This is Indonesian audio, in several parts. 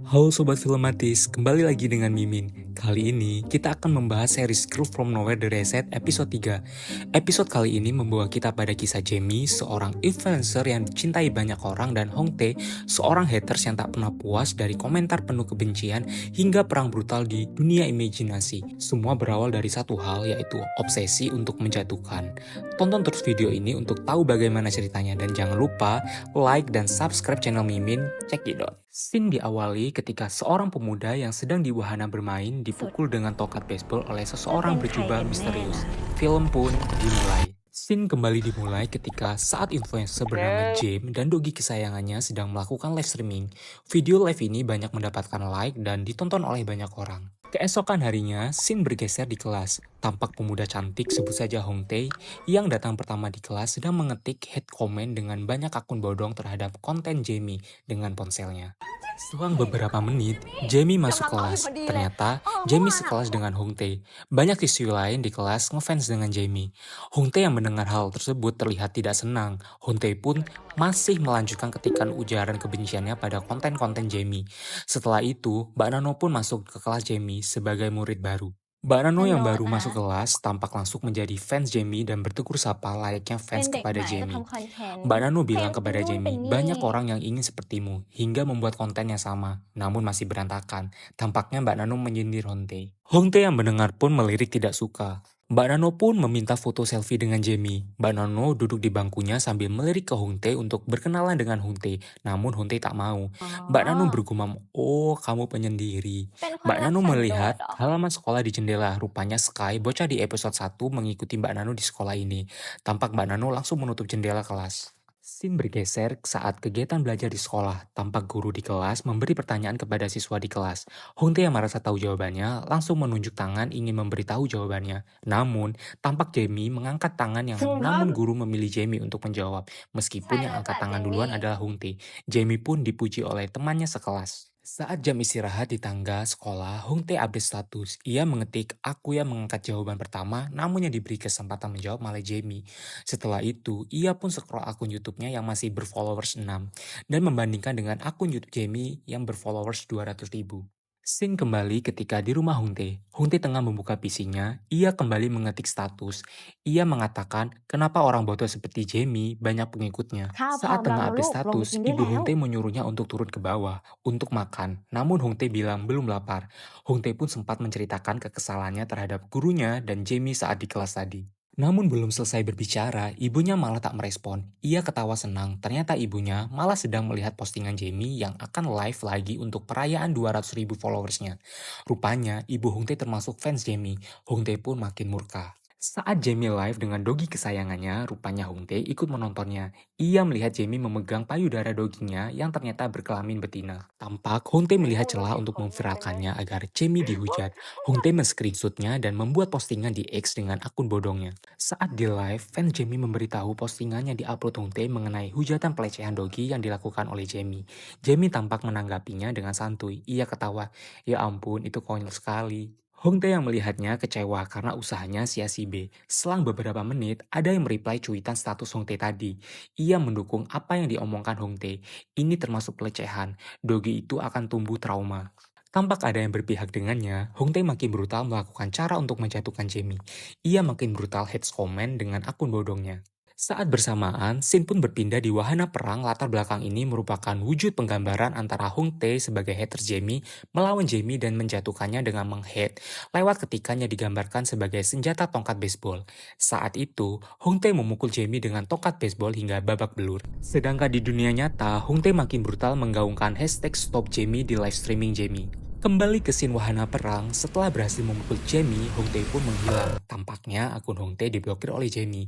Halo Sobat Filmatis, kembali lagi dengan Mimin. Kali ini kita akan membahas series Crew From Nowhere The Reset episode 3. Episode kali ini membawa kita pada kisah Jamie, seorang influencer yang dicintai banyak orang, dan Hongtae, seorang haters yang tak pernah puas dari komentar penuh kebencian hingga perang brutal di dunia imajinasi. Semua berawal dari satu hal, yaitu obsesi untuk menjatuhkan. Tonton terus video ini untuk tahu bagaimana ceritanya, dan jangan lupa like dan subscribe channel Mimin, check it out. Scene diawali ketika seorang pemuda yang sedang di wahana bermain dipukul dengan tokat baseball oleh seseorang berjubah misterius. Film pun dimulai. Scene kembali dimulai ketika saat influencer bernama James dan dogi kesayangannya sedang melakukan live streaming. Video live ini banyak mendapatkan like dan ditonton oleh banyak orang. Keesokan harinya, scene bergeser di kelas. Tampak pemuda cantik sebut saja Hongtae yang datang pertama di kelas sedang mengetik hate comment dengan banyak akun bodong terhadap konten Jamie dengan ponselnya. Selang beberapa menit, Jamie masuk kelas. Ternyata, Jamie sekelas dengan Hongtae. Banyak siswi lain di kelas ngefans dengan Jamie. Hongtae yang mendengar hal tersebut terlihat tidak senang. Hongtae pun masih melanjutkan ketikan ujaran kebenciannya pada konten-konten Jamie. Setelah itu, Mbak Nano pun masuk ke kelas Jamie sebagai murid baru. Mbak Nano yang baru masuk kelas tampak langsung menjadi fans Jamie dan bertegur sapa layaknya เป็น fans เด็ก kepada ใหม่จะ Jamie. ทำคอนเทนต์ Mbak Nano พยายา bilang มเป็น kepada นู่นเป็น Jamie, นี่ banyak orang yang ingin sepertimu, hingga membuat konten yang sama, namun masih berantakan. Tampaknya Mbak Nano menyindir Hongtae. Hongtae yang mendengar pun melirik tidak suka. Mbak Nano pun meminta foto selfie dengan Jamie. Mbak Nano duduk di bangkunya sambil melirik ke Hongtae untuk berkenalan dengan Hongtae, namun Hongtae tak mau. อ๋อ Mbak Nano bergumam, "Oh, kamu penyendiri." เป็นคน Mbak รัก Nano สันโดษ melihat เหรอ halaman sekolah di jendela. Rupanya Sky, bocah di episode 1, mengikuti Mbak Nano di sekolah ini. Tampak Mbak Nano langsung menutup jendela kelas. Scene bergeser saat kegiatan belajar di sekolah. Tampak guru di kelas memberi pertanyaan kepada siswa di kelas. Hongtae yang merasa tahu jawabannya langsung menunjuk tangan ingin memberitahu jawabannya. Namun, tampak Jamie mengangkat tangan namun guru memilih Jamie untuk menjawab. Meskipun yang angkat tangan duluan adalah Hongtae. Jamie pun dipuji oleh temannya sekelas. Saat jam istirahat di tangga sekolah, Hongtae update status. Ia mengetik, "Aku yang mengangkat jawaban pertama," namun yang diberi kesempatan menjawab malah Jamie. Setelah itu, ia pun scroll akun YouTube-nya yang masih berfollowers 6 dan membandingkan dengan akun YouTube Jamie yang berfollowers 200.000. Scene kembali ketika di rumah Hongtae. Hongtae tengah membuka PC-nya, ia kembali mengetik status. Ia mengatakan, kenapa orang bodoh seperti Jamie banyak pengikutnya. ข้าวพร้อ Saat มแล้ว tengah นะลู update ก ลงไป status, กินได้ ibu แล้ว Hongtae menyuruhnya untuk turun ke bawah untuk makan. Namun Hongtae bilang belum lapar. Hongtae pun sempat menceritakan kekesalannya terhadap gurunya dan Jamie saat di kelas tadi. Namun belum selesai berbicara, ibunya malah tak merespon. Ia ketawa senang, ternyata ibunya malah sedang melihat postingan Jamie yang akan live lagi untuk perayaan 200.000 followersnya. Rupanya, ibu Hongtae termasuk fans Jamie. Hongtae pun makin murka. Saat Jamie live dengan dogi kesayangannya, rupanya Hongtae ikut menontonnya. Ia melihat Jamie memegang payudara doginya yang ternyata berkelamin betina. Tampak Hongtae melihat celah untuk memviralkannya agar Jamie dihujat. Hongtae men-screenshotnya dan membuat postingan di X dengan akun bodongnya. Saat di live, fans Jamie memberitahu postingan yang diupload Hongtae mengenai hujatan pelecehan dogi yang dilakukan oleh Jamie. Jamie tampak menanggapinya dengan santuy. Ia ketawa, "Ya ampun, itu konyol sekali." Hongtae yang melihatnya kecewa karena usahanya sia-sia. Selang beberapa menit, ada yang mereply cuitan status Hongtae tadi. Ia mendukung apa yang diomongkan Hongtae. Ini termasuk pelecehan. Dogi itu akan tumbuh trauma. Tampak ada yang berpihak dengannya, Hongtae makin brutal melakukan cara untuk menjatuhkan Jamie. Ia makin brutal hate comment dengan akun bodongnya. Saat bersamaan, scene pun berpindah di wahana perang. Latar belakang ini merupakan wujud penggambaran antara Hongtae sebagai haters Jamie melawan Jamie dan menjatuhkannya dengan menghate lewat ketikannya digambarkan sebagai senjata tongkat baseball. Saat itu, Hongtae memukul Jamie dengan tongkat baseball hingga babak belur. Sedangkan di dunia nyata, Hongtae makin brutal menggaungkan hashtag stop Jamie di live streaming Jamie. Kembali ke scene wahana perang, setelah berhasil memukul Jamie, Hongtae pun menghilang. Tampaknya akun Hongtae diblokir oleh Jamie.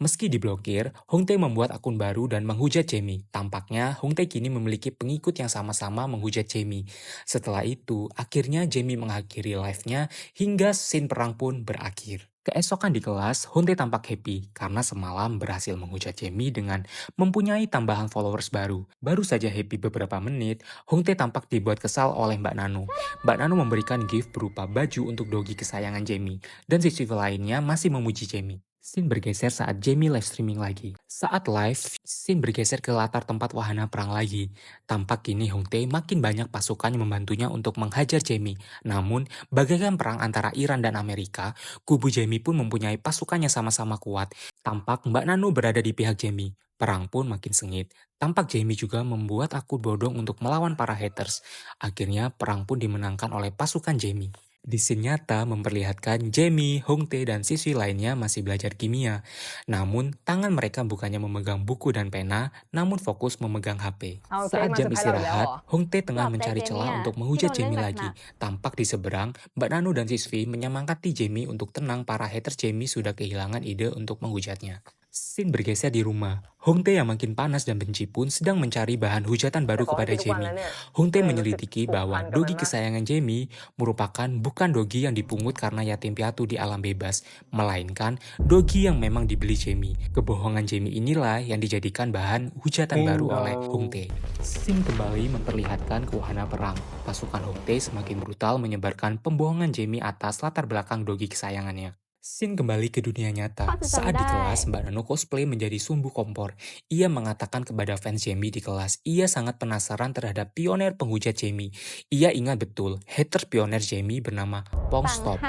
Meski diblokir, Hongtae membuat akun baru dan menghujat Jamie. Tampaknya Hongtae kini memiliki pengikut yang sama-sama menghujat Jamie. Setelah itu, akhirnya Jamie mengakhiri live-nya hingga scene perang pun berakhir. Keesokan di kelas, Hongtae tampak happy karena semalam berhasil menghujat Jamie dengan mempunyai tambahan followers baru. Baru saja happy beberapa menit, Hongtae tampak dibuat kesal oleh Mbak Nano. Mbak Nano memberikan gift berupa baju untuk dogi kesayangan Jamie, dan siswi lainnya masih memuji Jamie. Scene bergeser saat Jamie live streaming lagi. Saat live, scene bergeser ke latar tempat wahana perang lagi. Tampak kini Hongtae makin banyak pasukan yang membantunya untuk menghajar Jamie. Namun, bagaikan perang antara Iran dan Amerika, kubu Jamie pun mempunyai pasukan yang sama-sama kuat. Tampak Mbak Nano berada di pihak Jamie. Perang pun makin sengit. Tampak Jamie juga membuat akun bodong untuk melawan para haters. Akhirnya perang pun dimenangkan oleh pasukan Jamie. Di scene nyata memperlihatkan Jamie, Hongtae, dan siswi lainnya masih belajar kimia. Namun, tangan mereka bukannya memegang buku dan pena, namun fokus memegang HP. OK， Saat jam 嘛就拍到聊 istirahat, 哦。Hongtae 落 tengah 低 mencari 嘅 celah 面，untuk 呢 menghujat 個 Jamie 呢 lagi. Tampak di seberang, Mbak Nano dan siswi menyemangati Jamie untuk tenang para haters Jamie sudah kehilangan ide untuk menghujatnya. Scene bergeser di rumah. Hongtae yang makin panas dan benci pun sedang mencari bahan hujatan baru kepada Jamie. Hongtae menyelidiki bahwa dogi kesayangan Jamie merupakan bukan dogi yang dipungut karena yatim piatu di alam bebas, melainkan dogi yang memang dibeli Jamie. Kebohongan Jamie inilah yang dijadikan bahan hujatan baru oleh Hongtae. Scene kembali memperlihatkan ke wahana perang. Pasukan Hongtae semakin brutal menyebarkan pembohongan Jamie atas latar belakang dogi kesayangannya. Scene kembali ke dunia nyata. Saat di kelas, Mbak Nano cosplay menjadi sumbu kompor. Ia mengatakan kepada fans Jamie di kelas, ia sangat penasaran terhadap pioner penghujat Jamie. Ia ingat betul, hater pioner Jamie bernama Pongstop.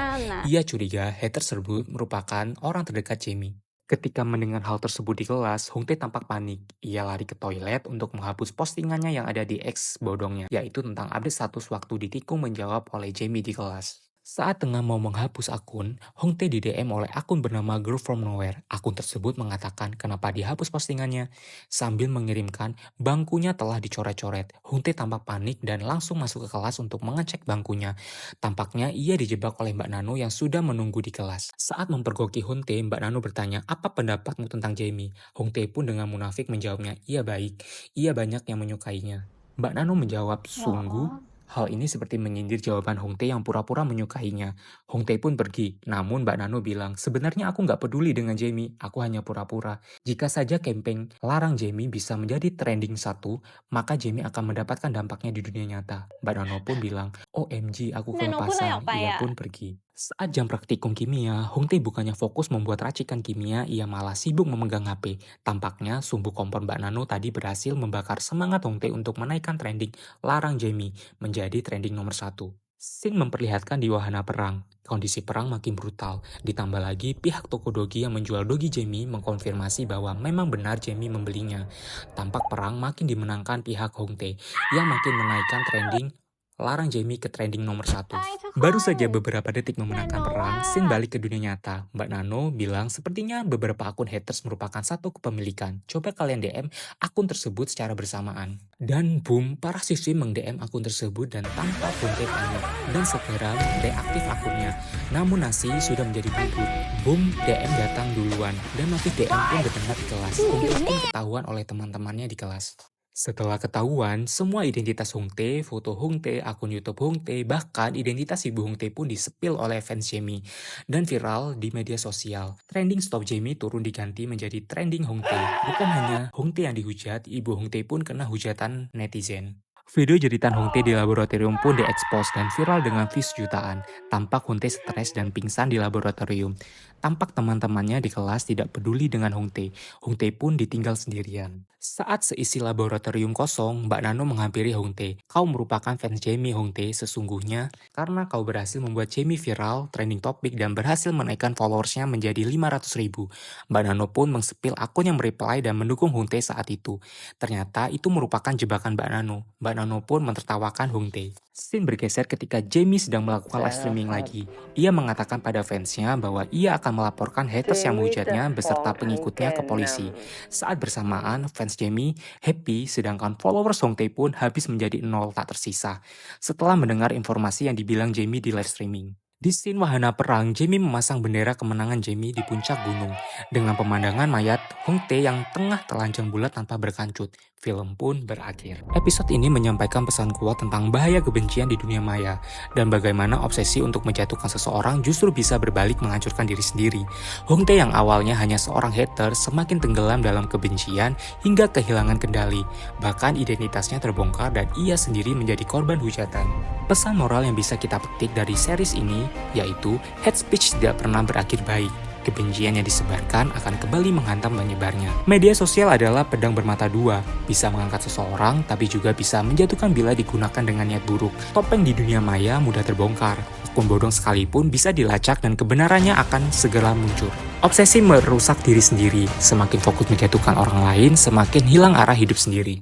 Ia curiga hater tersebut merupakan orang terdekat Jamie. Ketika mendengar hal tersebut di kelas, Hongtae tampak panik. Ia lari ke toilet untuk menghapus postingannya yang ada di X bodongnya, yaitu tentang update status waktu ditikung menjawab oleh Jamie di kelas. Saat tengah mau menghapus akun, Hongtae di DM oleh akun bernama Girl From Nowhere. Akun tersebut mengatakan kenapa dihapus postingannya. Sambil mengirimkan, bangkunya telah dicoret-coret. Hongtae tampak panik dan langsung masuk ke kelas untuk mengecek bangkunya. Tampaknya ia dijebak oleh Mbak Nano yang sudah menunggu di kelas. Saat mempergoki Hongtae, Mbak Nano bertanya, apa pendapatmu tentang Jamie? Hongtae pun dengan munafik menjawabnya, ia baik, ia banyak yang menyukainya. Mbak Nano menjawab, sungguh? Hal ini seperti menyindir jawaban Hongtae yang pura-pura menyukainya. Hongtae pun pergi, namun Mbak Nano bilang, sebenarnya aku nggak peduli dengan Jamie, aku hanya pura-pura. Jika saja campaign larang Jamie bisa menjadi trending satu, maka Jamie akan mendapatkan dampaknya di dunia nyata. Mbak Nano pun bilang, OMG, aku kelepasan, ia pun pergi. Saat jam praktikum kimia, Hongtae bukannya fokus membuat racikan kimia, ia malah sibuk memegang HP. Tampaknya sumbu kompor Mbak Nano tadi berhasil membakar semangat Hongtae untuk menaikkan trending larang Jamie menjadi trending nomor 1. Scene memperlihatkan di wahana perang. Kondisi perang makin brutal. Ditambah lagi pihak toko dogi yang menjual dogi Jamie mengkonfirmasi bahwa memang benar Jamie membelinya. Tampak perang makin dimenangkan pihak Hongtae yang makin menaikkan trending larang Jamie ke trending nomor 1. Baru saja beberapa detik memenangkan perang, scene balik ke dunia nyata. Mbak Nano bilang sepertinya beberapa akun haters merupakan satu kepemilikan. Coba kalian DM akun tersebut secara bersamaan. Dan boom, para siswi meng-DM akun tersebut dan tanpa Hongtae panik. Dan segera deaktif akunnya. Namun nasi sudah menjadi bubur. Boom, DM datang duluan. Dan notif DM pun berdengar di kelas. Hongtae pun ketahuan oleh teman-temannya di kelas. Setelah ketahuan, semua identitas Hongtae, foto Hongtae, akun YouTube Hongtae, bahkan identitas ibu Hongtae pun disepil oleh fans Jamie dan viral di media sosial. Trending Stop Jamie turun diganti menjadi trending Hongtae. Bukan hanya Hongtae yang dihujat, ibu Hongtae pun kena hujatan netizen. Video jeritan Hongtae di laboratorium pun diekspos dan viral dengan views jutaan. Tampak Hongtae stres dan pingsan di laboratorium. Tampak teman-temannya di kelas tidak peduli dengan Hongtae. Hongtae pun ditinggal sendirian. Saat seisi laboratorium kosong, Mbak Nano menghampiri Hongtae. Kau merupakan fans Jamie Hongtae sesungguhnya karena kau berhasil membuat Jamie viral, trending topik, dan berhasil menaikkan followersnya menjadi 500.000. Mbak Nano pun mengsepil akun yang mereply dan mendukung Hongtae saat itu. Ternyata itu merupakan jebakan Mbak Nano. Mbak Nano pun mentertawakan Hongtae. Scene bergeser ketika Jamie sedang melakukan live streaming lagi. Ia mengatakan pada fansnya bahwa ia akan melaporkan haters yang menghujatnya beserta pengikutnya ke polisi. Saat bersamaan, fans Jamie happy sedangkan followers Hongtae pun habis menjadi nol tak tersisa. Setelah mendengar informasi yang dibilang Jamie di live streaming. Di scene wahana perang, Jamie memasang bendera kemenangan Jamie di puncak gunung. Dengan pemandangan mayat Hong Tae yang tengah telanjang bulat tanpa berkancut, film pun berakhir. Episode ini menyampaikan pesan kuat tentang bahaya kebencian di dunia maya, dan bagaimana obsesi untuk menjatuhkan seseorang justru bisa berbalik menghancurkan diri sendiri. Hong Tae yang awalnya hanya seorang hater semakin tenggelam dalam kebencian hingga kehilangan kendali. Bahkan identitasnya terbongkar dan ia sendiri menjadi korban hujatan. Pesan moral yang bisa kita petik dari series ini yaitu hate speech tidak pernah berakhir baik. Kebencian yang disebarkan akan kembali menghantam penyebarnya. Media sosial adalah pedang bermata dua, bisa mengangkat seseorang tapi juga bisa menjatuhkan bila digunakan dengan niat buruk. Topeng di dunia maya mudah terbongkar. Akun bodong sekalipun bisa dilacak dan kebenarannya akan segera muncul. Obsesi merusak diri sendiri, semakin fokus menjatuhkan orang lain, semakin hilang arah hidup sendiri.